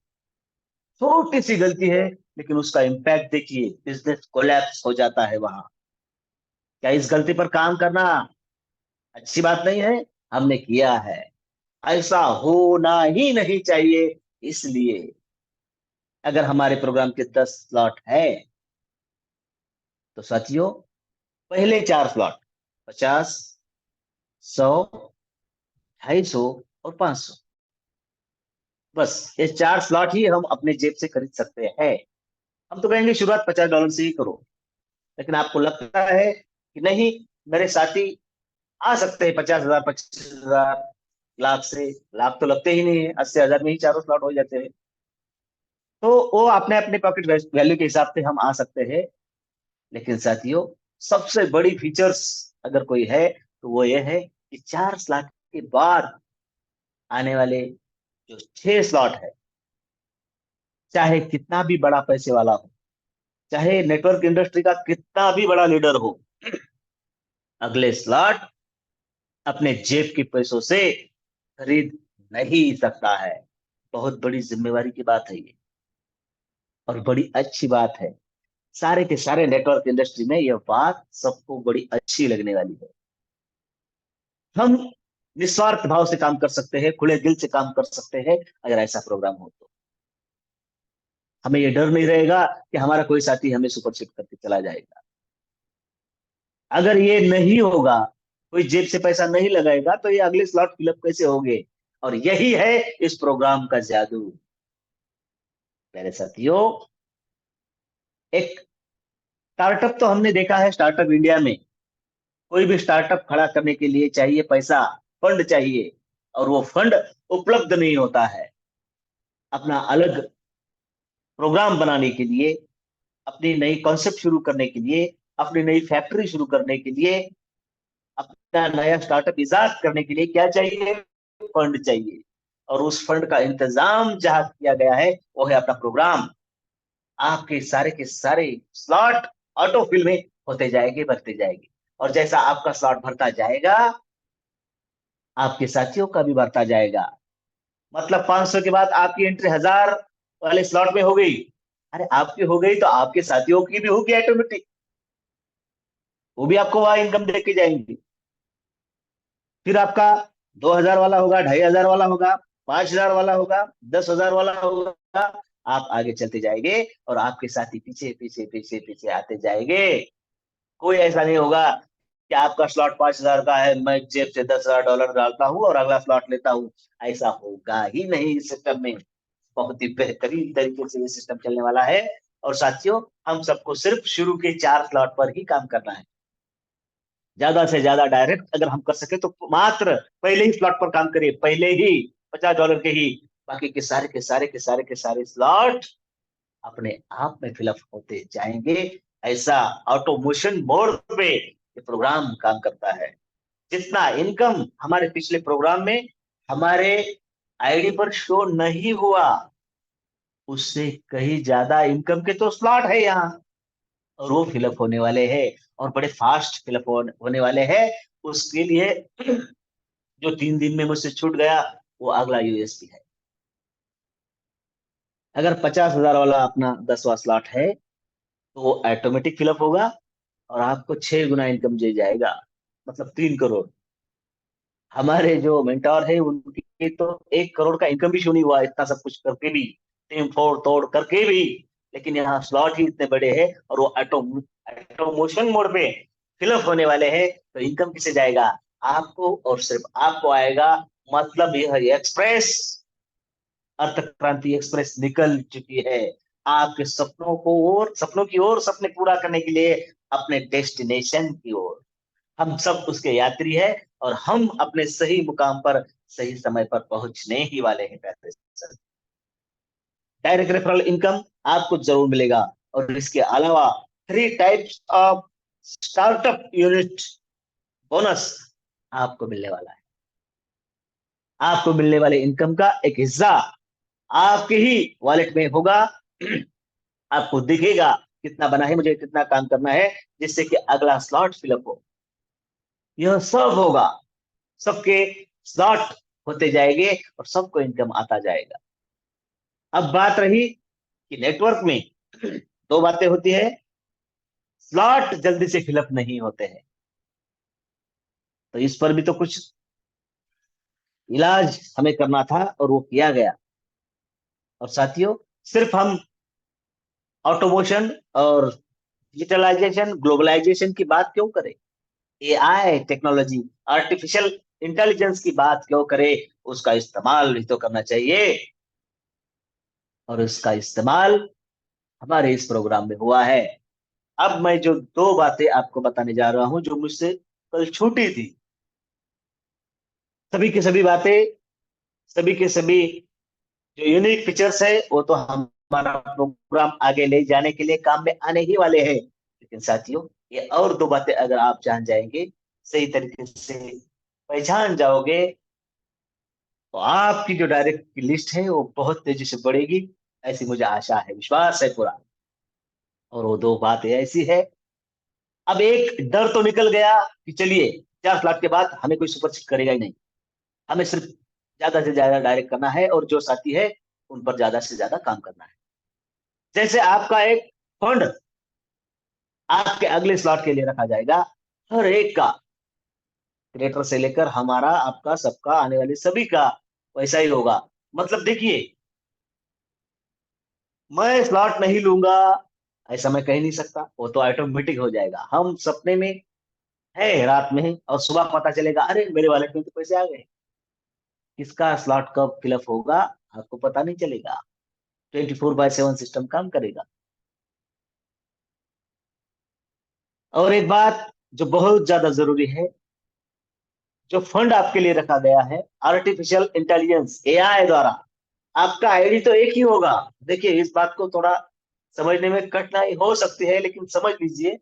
छोटी सी गलती है, लेकिन उसका इम्पैक्ट देखिए, बिजनेस कोलैप्स हो जाता है वहां। क्या इस गलती पर काम करना अच्छी बात नहीं है? हमने किया है। ऐसा होना ही नहीं चाहिए। इसलिए अगर हमारे प्रोग्राम के 10 स्लॉट है, तो साथियों, पहले 4 स्लॉट 50, 100, 250 और 500, बस ये 4 स्लॉट ही हम अपने जेब से खरीद सकते हैं। हम तो कहेंगे शुरुआत $50 से ही करो। लेकिन आपको लगता है कि नहीं, मेरे साथी आ सकते हैं 50,000, 25,000, लाख से। लाख तो लगते ही नहीं है, 80,000 में ही चारों स्लॉट हो जाते हैं। तो वो अपने अपने पॉकेट वैल्यू के हिसाब से हम आ सकते हैं। लेकिन साथियों, सबसे बड़ी फीचर्स अगर कोई है तो वो ये है कि 4 स्लॉट के बाद आने वाले जो 6 स्लॉट है, चाहे कितना भी बड़ा पैसे वाला हो, चाहे नेटवर्क इंडस्ट्री का कितना भी बड़ा लीडर हो, अगले स्लॉट अपने जेब के पैसों से खरीद नहीं सकता है। बहुत बड़ी जिम्मेवारी की बात है ये, और बड़ी अच्छी बात है। सारे के सारे नेटवर्क इंडस्ट्री में यह बात सबको बड़ी अच्छी लगने वाली है। हम निस्वार्थ भाव से काम कर सकते हैं, खुले दिल से काम कर सकते हैं, अगर ऐसा प्रोग्राम हो तो। हमें ये डर नहीं रहेगा कि हमारा कोई साथी हमें सुपरसीड करके चला जाएगा। अगर ये नहीं होगा, कोई जेब से पैसा नहीं लगाएगा, तो ये अगले स्लॉट फिलअप कैसे होंगे? और यही है इस प्रोग्राम का जादू। मेरे साथियों, एक स्टार्टअप तो हमने देखा है, स्टार्टअप इंडिया में कोई भी स्टार्टअप खड़ा करने के लिए चाहिए पैसा, फंड चाहिए, और वो फंड उपलब्ध नहीं होता है। अपना अलग प्रोग्राम बनाने के लिए, अपनी नई कॉन्सेप्ट शुरू करने के लिए, अपनी नई फैक्ट्री शुरू करने के लिए, अपना नया स्टार्टअप इजाद करने के लिए क्या चाहिए? फंड चाहिए। और उस फंड का इंतजाम जहां किया गया है, वो है अपना प्रोग्राम। आपके सारे के सारे स्लॉट ऑटो फिल में होते जाएंगे, भरते जाएंगे, और जैसा आपका स्लॉट भरता जाएगा, आपके साथियों का भी भरता जाएगा। मतलब 500 के बाद आपकी एंट्री 1000 वाले स्लॉट में हो गई। अरे आपकी हो गई तो आपके साथियों की भी होगी ऑटोमेटिक, वो भी आपको वहां इनकम दे के जाएंगे। फिर आपका 2000 वाला होगा, 2500 वाला होगा, 5000 वाला होगा, 10,000 वाला होगा। आप आगे चलते जाएंगे और आपके साथी पीछे पीछे पीछे पीछे आते जाएंगे। कोई ऐसा नहीं होगा कि आपका स्लॉट 5000 का है, मैं जेब से $10,000 डालता हूँ और अगला स्लॉट लेता हूँ। ऐसा होगा ही नहीं इस सिस्टम में। बहुत ही बेहतरीन तरीके से ये सिस्टम चलने वाला है। और साथियों, हम सबको सिर्फ शुरू के 4 स्लॉट पर ही काम करना है। ज्यादा से ज्यादा डायरेक्ट अगर हम कर सके तो मात्र पहले ही स्लॉट पर काम करिए, पहले ही $50 के ही। बाकी के सारे के सारे के सारे के सारे स्लॉट अपने आप में फिलअप होते जाएंगे। ऐसा ऑटोमेशन मोड पे ये प्रोग्राम काम करता है। जितना इनकम हमारे पिछले प्रोग्राम में हमारे आईडी पर शो नहीं हुआ, उससे कहीं ज्यादा इनकम के तो स्लॉट है यहाँ, और वो फिलअप होने वाले हैं, और बड़े फास्ट फिलअप होने वाले हैं। उसके लिए जो 3 दिन में मुझसे छूट गया, वो अगला यूएसपी है। अगर 50,000 वाला अपना 10वां स्लॉट है, तो वो ऑटोमेटिक फिलअप होगा, और आपको 6 गुना इनकम दे जाएगा, मतलब 3 करोड़। हमारे जो मेंटोर है उनकी तो 1 करोड़ का इनकम भी शुरू नहीं हुआ, इतना सब कुछ करके भी, टीम फोड़ तोड़ करके भी। लेकिन यहाँ स्लॉट ही इतने बड़े हैं, और वो ऑटोमोशन मोड पे फिलअप होने वाले हैं। तो इनकम किसे जाएगा? आपको, और सिर्फ आपको आएगा। मतलब यह एक्सप्रेस, अर्थ क्रांति एक्सप्रेस निकल चुकी है आपके सपनों को, और सपनों की ओर, सपने पूरा करने के लिए, अपने डेस्टिनेशन की ओर। हम सब उसके यात्री हैं, और हम अपने सही मुकाम पर सही समय पर पहुंचने ही वाले हैं। डायरेक्ट रेफरल इनकम आपको जरूर मिलेगा, और इसके अलावा 3 types of startup unit bonus आपको मिलने वाला है। आपको मिलने वाले इनकम का एक हिस्सा आपके ही वॉलेट में होगा। आपको दिखेगा कितना बना है, मुझे कितना काम करना है, जिससे कि अगला स्लॉट फिलअप हो। यह सब होगा, सबके स्लॉट होते जाएंगे, और सबको इनकम आता जाएगा। अब बात रही कि नेटवर्क में 2 बातें होती है। स्लॉट जल्दी से फिलअप नहीं होते हैं, तो इस पर भी तो कुछ इलाज हमें करना था, और वो किया गया। और साथियों, सिर्फ हम ऑटोमोशन और डिजिटलाइजेशन, ग्लोबलाइजेशन की बात क्यों करें? एआई टेक्नोलॉजी, आर्टिफिशियल इंटेलिजेंस की बात क्यों करें? उसका इस्तेमाल भी तो करना चाहिए, और उसका इस्तेमाल हमारे इस प्रोग्राम में हुआ है। अब मैं जो 2 बातें आपको बताने जा रहा हूं, जो मुझसे कल छूटी थी, सभी की सभी बातें, सभी के सभी जो यूनिक फीचर्स है, वो तो हमारा प्रोग्राम आगे ले जाने के लिए काम में आने ही वाले हैं। लेकिन साथियों, ये और 2 बातें अगर आप जान जाएंगे, सही तरीके से पहचान जाओगे, तो आपकी जो डायरेक्ट की लिस्ट है वो बहुत तेजी से बढ़ेगी, ऐसी मुझे आशा है, विश्वास है पूरा। और वो दो बातें ऐसी है, अब एक डर तो निकल गया कि चलिए 50 लाख के बाद हमें कोई सुपरसीड करेगा ही नहीं, हमें सिर्फ ज्यादा से ज्यादा डायरेक्ट करना है और जो साथी है उन पर ज्यादा से ज्यादा काम करना है। जैसे आपका एक फंड आपके अगले स्लॉट के लिए रखा जाएगा, हर एक का, क्रिएटर से लेकर हमारा, आपका, सबका, आने वाले सभी का वैसा ही होगा। मतलब देखिए, मैं स्लॉट नहीं लूंगा ऐसा मैं कह नहीं सकता, वो तो ऑटोमेटिक हो जाएगा। हम सपने में है रात में, और सुबह पता चलेगा अरे मेरे वॉलेट में तो पैसे आ गए। किसका स्लॉट कब फिलअप होगा आपको पता नहीं चलेगा। 24/7 सिस्टम काम करेगा। और एक बात जो बहुत ज्यादा जरूरी है, जो फंड आपके लिए रखा गया है आर्टिफिशियल इंटेलिजेंस एआई द्वारा, आपका आईडी तो एक ही होगा। देखिए, इस बात को थोड़ा समझने में कठिनाई हो सकती है, लेकिन समझ लीजिए,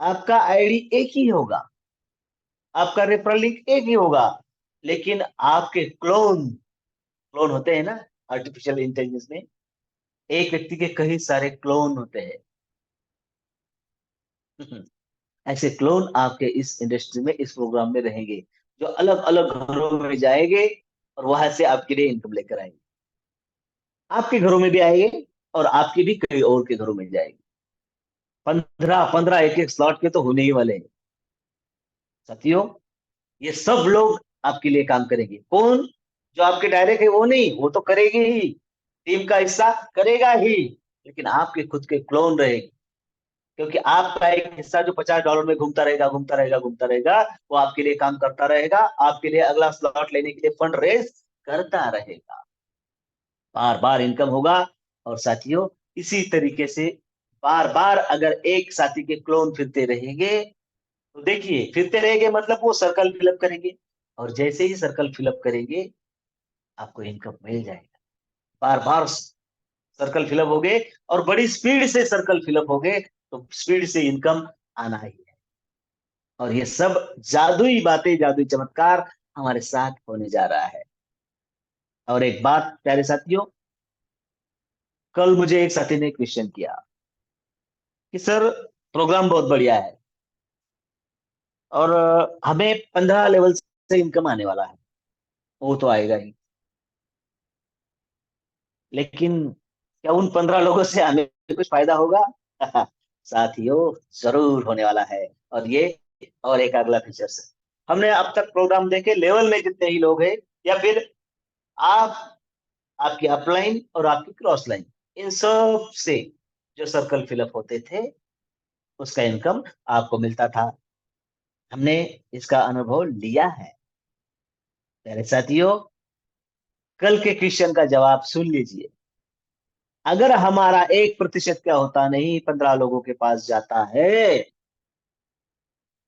आपका आईडी एक ही होगा, आपका रेफरल लिंक एक ही होगा, लेकिन आपके क्लोन, क्लोन होते हैं ना आर्टिफिशियल इंटेलिजेंस में, एक व्यक्ति के कई सारे क्लोन होते हैं। ऐसे क्लोन आपके इस इंडस्ट्री में, इस प्रोग्राम में रहेंगे, जो अलग अलग घरों में जाएंगे और वहां से आपके लिए इनकम लेकर आएंगे। आपके घरों में भी आएंगे और आपके भी कई और के घरों में जाएंगे। 15-15 एक एक स्लॉट के तो होने ही वाले हैं साथियों। ये सब लोग आपके लिए काम करेंगे। कौन? जो आपके डायरेक्ट है वो नहीं, वो तो करेगी ही, टीम का हिस्सा करेगा ही, लेकिन आपके खुद के क्लोन रहेंगे। क्योंकि आपका एक हिस्सा जो $50 में घूमता रहेगा, घूमता रहेगा, घूमता रहेगा, वो आपके लिए काम करता रहेगा, आपके लिए अगला स्लॉट लेने के लिए फंड रेज करता रहेगा, बार बार इनकम होगा। और साथियों, इसी तरीके से बार बार अगर एक साथी के क्लोन फिरते रहेंगे, तो देखिए, फिरते रहेंगे मतलब वो सर्कल फिलअप करेंगे, और जैसे ही सर्कल फिलअप करेंगे आपको इनकम मिल जाएगा। बार बार सर्कल फिलअप हो गए और बड़ी स्पीड से सर्कल फिलअप हो गए, तो स्पीड से इनकम आना ही है। और ये सब जादुई बातें, जादुई चमत्कार हमारे साथ होने जा रहा है। और एक बात प्यारे साथियों, कल मुझे एक साथी ने क्वेश्चन किया कि सर, प्रोग्राम बहुत बढ़िया है और हमें 15 लेवल से इनकम आने वाला है, वो तो आएगा ही, लेकिन क्या उन 15 लोगों से हमें कुछ फायदा होगा? साथियों, जरूर होने वाला है। और ये, और एक अगला फीचर है, हमने अब तक प्रोग्राम देखे, लेवल में जितने ही लोग हैं, या फिर आप, आपकी अपलाइन और आपकी क्रॉस लाइन, इन सब से जो सर्कल फिलअप होते थे उसका इनकम आपको मिलता था। हमने इसका अनुभव लिया है। प्यारे साथियों, कल के क्वेश्चन का जवाब सुन लीजिए। अगर हमारा 1% क्या होता नहीं 15 लोगों के पास जाता है,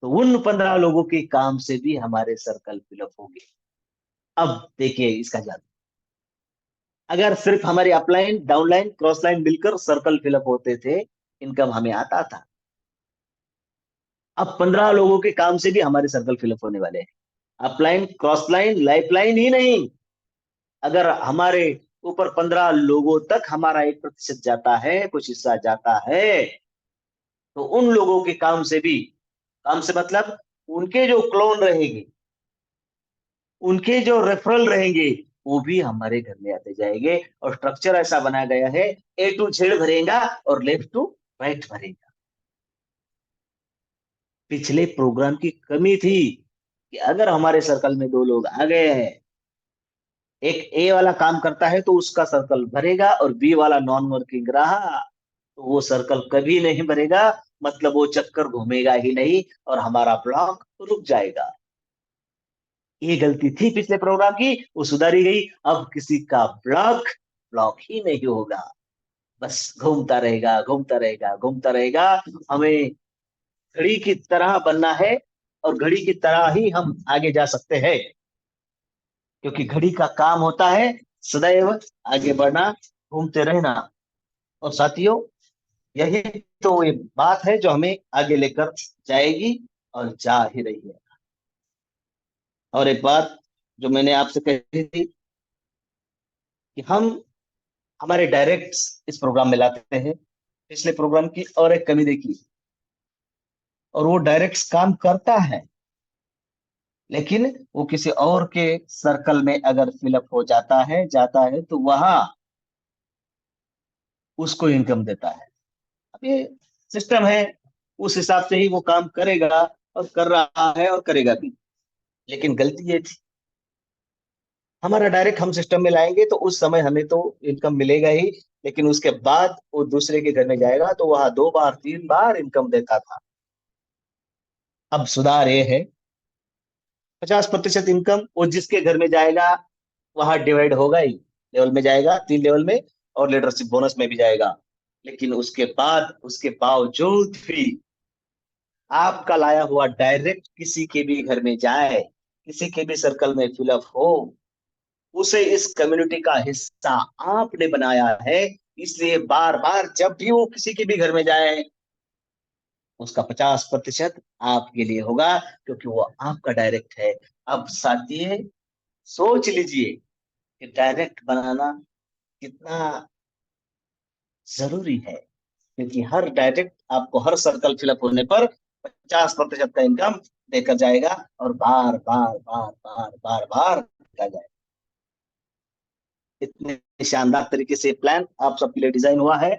तो उन 15 लोगों के काम से भी हमारे सर्कल फिलअप होंगे। अब देखिए इसका जादू। अगर सिर्फ हमारी अपलाइन, डाउनलाइन, क्रॉस लाइन मिलकर सर्कल फिलअप होते थे, इनकम हमें आता था। अब 15 लोगों के काम से भी हमारे सर्कल फिलअप होने वाले हैं। Upline, cross line, life line ही नहीं, अगर हमारे ऊपर 15 लोगों तक हमारा 1% जाता है, कुछ हिस्सा जाता है, तो उन लोगों के काम से भी, काम से मतलब उनके जो क्लोन रहेंगे, उनके जो रेफरल रहेंगे, वो भी हमारे घर में आते जाएंगे। और स्ट्रक्चर ऐसा बनाया गया है, ए टू जेड भरेगा और लेफ्ट टू राइट भरेगा। पिछले प्रोग्राम की कमी थी कि अगर हमारे सर्कल में दो लोग आ गए हैं, एक ए वाला काम करता है तो उसका सर्कल भरेगा, और बी वाला नॉन वर्किंग रहा तो वो सर्कल कभी नहीं भरेगा, मतलब वो चक्कर घूमेगा ही नहीं और हमारा ब्लॉक रुक जाएगा। ये गलती थी पिछले प्रोग्राम की, वो सुधारी गई। अब किसी का ब्लॉक ब्लॉक ही नहीं होगा, बस घूमता रहेगा, घूमता रहेगा, घूमता रहेगा। हमें घड़ी की तरह बनना है, और घड़ी की तरह ही हम आगे जा सकते हैं, क्योंकि घड़ी का काम होता है सदैव आगे बढ़ना, घूमते रहना। और साथियों, यही तो ये बात है जो हमें आगे लेकर जाएगी, और जा ही रही है। और एक बात जो मैंने आपसे कही थी कि हम हमारे डायरेक्ट्स इस प्रोग्राम में लाते हैं। पिछले प्रोग्राम की और एक कमी देखी, और वो डायरेक्ट्स काम करता है, लेकिन वो किसी और के सर्कल में अगर फिलअप हो जाता है तो वहां उसको इनकम देता है। अब ये सिस्टम है, उस हिसाब से ही वो काम करेगा, और कर रहा है और करेगा भी। लेकिन गलती ये थी, हमारा डायरेक्ट हम सिस्टम में लाएंगे तो उस समय हमें तो इनकम मिलेगा ही, लेकिन उसके बाद वो दूसरे के घर में जाएगा तो वहां 2 बार 3 बार इनकम देता था। अब सुधार ये है, 50% इनकम वो जिसके घर में जाएगा वहां डिवाइड होगा ही, लेवल में जाएगा, 3 लेवल में, और लीडरशिप बोनस में भी जाएगा। लेकिन उसके बाद, उसके बावजूद भी आपका लाया हुआ डायरेक्ट किसी के भी घर में जाए, किसी के भी सर्कल में फिलअप हो, उसे इस कम्युनिटी का हिस्सा आपने बनाया है। इसलिए बार बार जब भी वो किसी के भी घर में जाए, उसका 50% आपके लिए होगा, क्योंकि वो आपका डायरेक्ट है। अब साथी, सोच लीजिए कि डायरेक्ट बनाना कितना जरूरी है, क्योंकि हर डायरेक्ट आपको हर सर्कल फिलअप होने पर 50% का इनकम देकर जाएगा, और बार बार बार बार बार बार देकर जाएगा। इतने शानदार तरीके से प्लान आप सबके लिए डिजाइन हुआ है।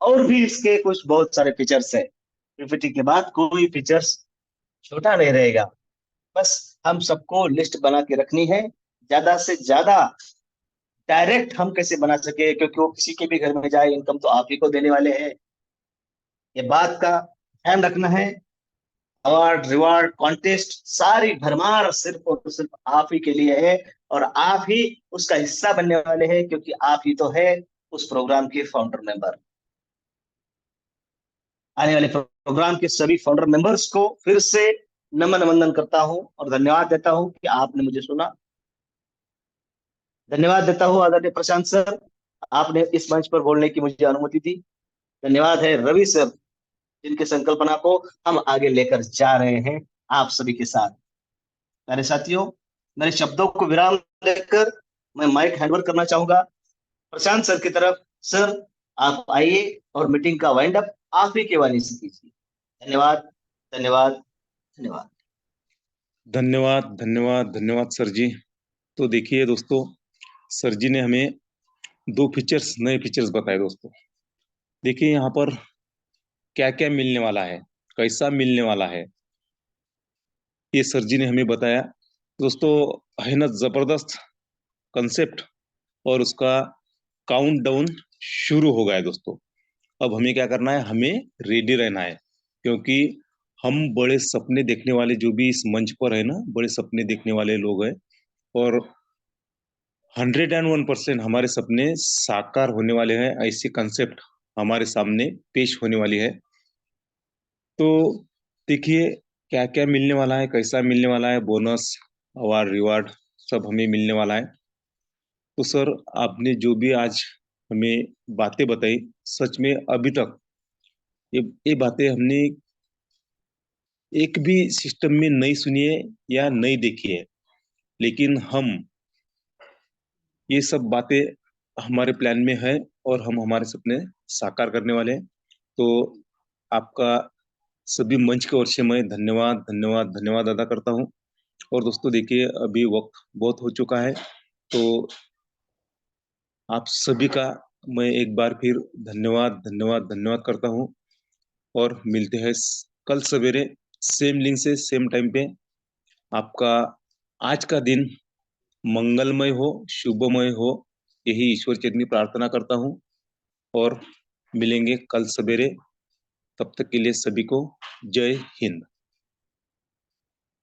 और भी इसके कुछ बहुत सारे फीचर्स है। पीपीटी के बाद कोई फीचर्स छोटा नहीं रहेगा। बस हम सबको लिस्ट बना के रखनी है, ज्यादा से ज्यादा डायरेक्ट हम कैसे बना सके, क्योंकि वो किसी के भी घर में जाए, इनकम तो आप ही को देने वाले हैं। ये बात का ध्यान रखना है। अवार्ड, रिवार्ड, कॉन्टेस्ट, सारी भरमार सिर्फ और सिर्फ आप ही के लिए है, और आप ही उसका हिस्सा बनने वाले हैं, क्योंकि आप ही तो है उस प्रोग्राम के फाउंडर मेंबर। आने वाले प्रोग्राम के सभी फाउंडर मेंबर्स को फिर से नमन वंदन करता हूं और धन्यवाद देता हूं कि आपने मुझे सुना। धन्यवाद देता हूं आदरणीय प्रशांत सर, आपने इस मंच पर बोलने की मुझे अनुमति दी। धन्यवाद है रवि सर, जिनके संकल्पना को हम आगे लेकर जा रहे हैं आप सभी के साथ। मेरे साथियों, मेरे शब्दों को विराम देकर मैं माइक हैंडओवर करना चाहूंगा प्रशांत सर की तरफ। सर, आप आइए और मीटिंग का वाइंड अप आप ही के वाणी से कीजिए। धन्यवाद, धन्यवाद, धन्यवाद। धन्यवाद धन्यवाद धन्यवाद सर जी। तो देखिए दोस्तों, सर जी ने हमें दो फीचर्स, नए फीचर्स बताए दोस्तों। देखिए यहाँ पर क्या क्या मिलने वाला है, कैसा मिलने वाला है, ये सर जी ने हमें बताया दोस्तों। है ना जबरदस्त कंसेप्ट, और उसका काउंट डाउन शुरू हो गया है दोस्तों। अब हमें क्या करना है, हमें रेडी रहना है, क्योंकि हम बड़े सपने देखने वाले जो भी इस मंच पर है ना, बड़े सपने देखने वाले लोग हैं, और 101% हमारे सपने साकार होने वाले हैं। ऐसी कंसेप्ट हमारे सामने पेश होने वाली है। तो देखिए क्या क्या मिलने वाला है, कैसा मिलने वाला है, बोनस, अवार्ड, रिवार्ड, सब हमें मिलने वाला है। तो सर, आपने जो भी आज हमें बातें बताई, सच में अभी तक ये बातें हमने एक भी सिस्टम में नहीं सुनी है या नहीं देखी है। लेकिन हम ये सब बातें हमारे प्लान में है, और हम हमारे सपने साकार करने वाले हैं। तो आपका सभी मंच की ओर से मैं धन्यवाद धन्यवाद धन्यवाद अदा करता हूँ। और दोस्तों देखिए, अभी वक्त बहुत हो चुका है, तो आप सभी का मैं एक बार फिर धन्यवाद धन्यवाद धन्यवाद करता हूँ। और मिलते हैं कल सवेरे सेम लिंक से सेम टाइम पे। आपका आज का दिन मंगलमय हो, शुभमय हो, यही ईश्वर चरणी प्रार्थना करता हूँ। और मिलेंगे कल सवेरे। तब तक के लिए सभी को जय हिंद।